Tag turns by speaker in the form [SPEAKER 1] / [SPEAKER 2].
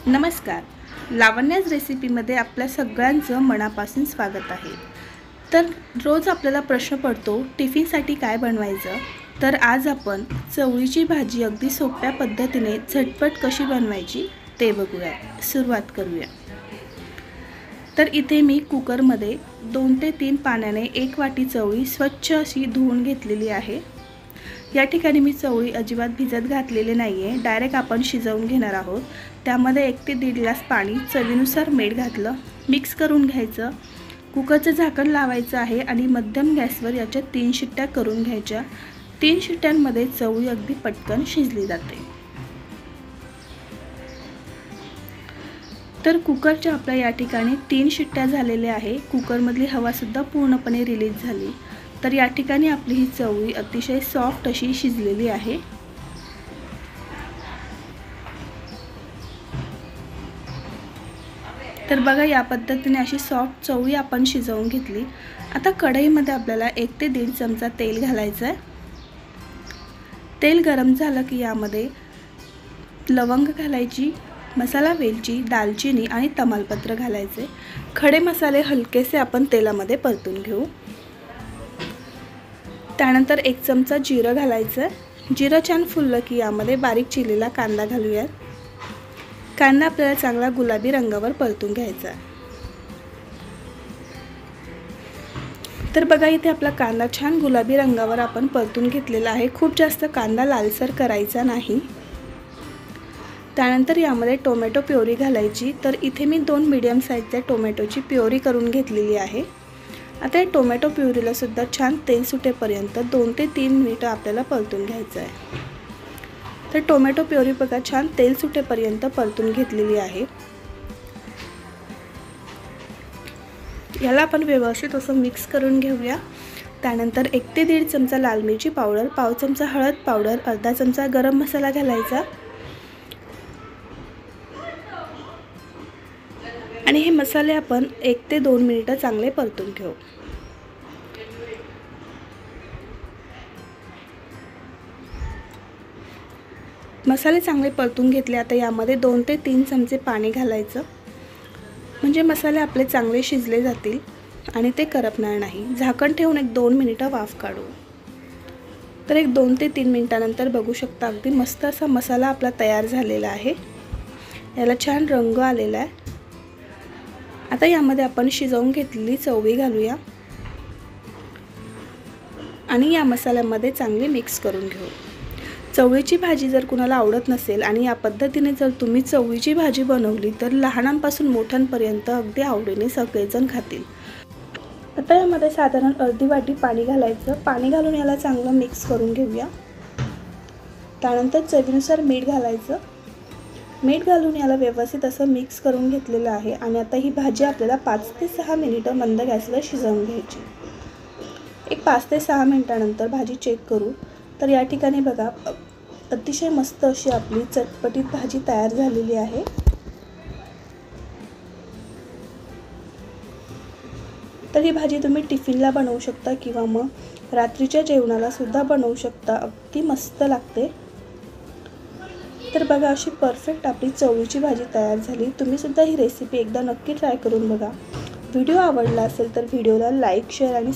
[SPEAKER 1] नमस्कार. लावण्याज रेसिपीमध्ये आपल्या सगळ्यांचं मनापासून स्वागत आहे. तर रोज आपल्याला प्रश्न पडतो टिफिनसाठी काय बनवायचं. तर आज आपण चवळीची भाजी अगदी सोप्या पद्धतीने झटपट कशी बनवायची ते बघूया. सुरुवात करूया. तर इथे मी कुकरमध्ये 2 ते 3 पाण्याने 1 वाटी चवळी स्वच्छ अशी धुवून घेतलेली आहे. या ठिकाणी मी चवळी अजिबात भिजत घातलेले नाही आहे, डायरेक्ट आपण शिजवून घेणार आहोत. त्यामध्ये 1 ते 1.5 ग्लास पाणी, चवीनुसार मीठ घातलं, मिक्स करून घ्यायचं. कुकरचं झाकण लावायचं आहे आणि मध्यम गॅसवर याच्या 3 शिट्ट्या करून घ्यायच्या. 3 शिट्ट्यांमध्ये चवळी अगदी पटकन शिजली जाते. तर कुकरच्या आपल्या या ठिकाणी 3 शिट्ट्या झालेल्या आहे. कुकरमधली हवासुद्धा पूर्णपणे रिलीज झाली. तर या ठिकाणी आपली ही चवळी अतिशय सॉफ्ट अशी शिजलेली आहे. तर बघा, या पद्धतीने अशी सॉफ्ट चवळी आपण शिजवून घेतली. आता कढईमध्ये आपल्याला 1 ते 1.5 चमचा तेल घालायचं आहे. तेल गरम झालं की यामध्ये लवंग घालायची, मसाला वेलची, दालचिनी आणि तमालपत्र घालायचे. खडे मसाले हलकेसे आपण तेलामध्ये परतून घेऊ. त्यानंतर 1 चमचा जिरं घालायचं. जिरं छान फुललं की यामध्ये बारीक चिरलेला कांदा घालूया. कांदा आपल्याला चांगला गुलाबी रंगावर परतून घ्यायचा. तर बघा, इथे आपला कांदा छान गुलाबी रंगावर आपण परतून घेतलेला आहे. खूप जास्त कांदा लालसर करायचा नाही. त्यानंतर यामध्ये टोमॅटो प्युरी घालायची. तर इथे मी 2 मीडियम साईजच्या टोमॅटोची प्युरी करून घेतलेली आहे. आता या टोमॅटो प्युरीला सुद्धा छान तेल सुटेपर्यंत 2 ते 3 मिनिटं आपल्याला परतून घ्यायचं आहे. तर टोमॅटो प्युरी बघा छान तेल सुटेपर्यंत परतून घेतलेली आहे. याला आपण व्यवस्थित असं मिक्स करून घेऊया. त्यानंतर 1 ते 1.5 चमचा लाल मिरची पावडर, पाव चमचा हळद पावडर, अर्धा चमचा गरम मसाला घालायचा आणि हे मसाले आपण 1 ते 2 मिनिटं चांगले परतून घेऊ. मसाले चांगले परतून घेतले. आता यामध्ये 2 ते 3 चमचे पाणी घालायचं, म्हणजे मसाले आपले चांगले शिजले जातील आणि ते करपणार नाही. झाकण ठेवून 1-2 मिनिटं वाफ काढू. तर 2 ते 3 मिनिटानंतर बघू शकता अगदी मस्त असा मसाला आपला तयार झालेला आहे. याला छान रंग आलेला आहे. आता यामध्ये आपण शिजवून घेतलेली चवळी घालूया आणि या मसाल्यामध्ये चांगली मिक्स करून घेऊ. चवळीची भाजी जर कुणाला आवडत नसेल आणि या पद्धतीने जर तुम्ही चवळीची भाजी बनवली तर लहानांपासून मोठ्यांपर्यंत अगदी आवडीने सगळेजण खातील. आता यामध्ये साधारण अर्धी वाटी पाणी घालायचं. पाणी घालून याला चांगलं मिक्स करून घेऊया. त्यानंतर चवीनुसार मीठ घालायचं. मीठ घालून याला व्यवस्थित असं मिक्स करून घेतलेलं आहे. आणि आता ही भाजी आपल्याला 5 ते 6 मिनिटं मंद गॅसवर शिजवून घ्यायची. 5 ते 6 मिनिटानंतर भाजी चेक करू. तर या ठिकाणी बघा अतिशय मस्त अशी आपली चटपटीत भाजी तयार झालेली आहे. तर ही भाजी तुम्ही टिफिनला बनवू शकता किंवा मग रात्रीच्या जेवणाला सुद्धा बनवू शकता. अगदी मस्त लागते. तर बघा, अशी परफेक्ट आपली चवळीची भाजी तयार झाली. तुम्ही सुद्धा ही रेसिपी एकदा नक्की ट्राय करून बघा. व्हिडिओ आवडला असेल तर व्हिडिओला लाईक, शेअर आणि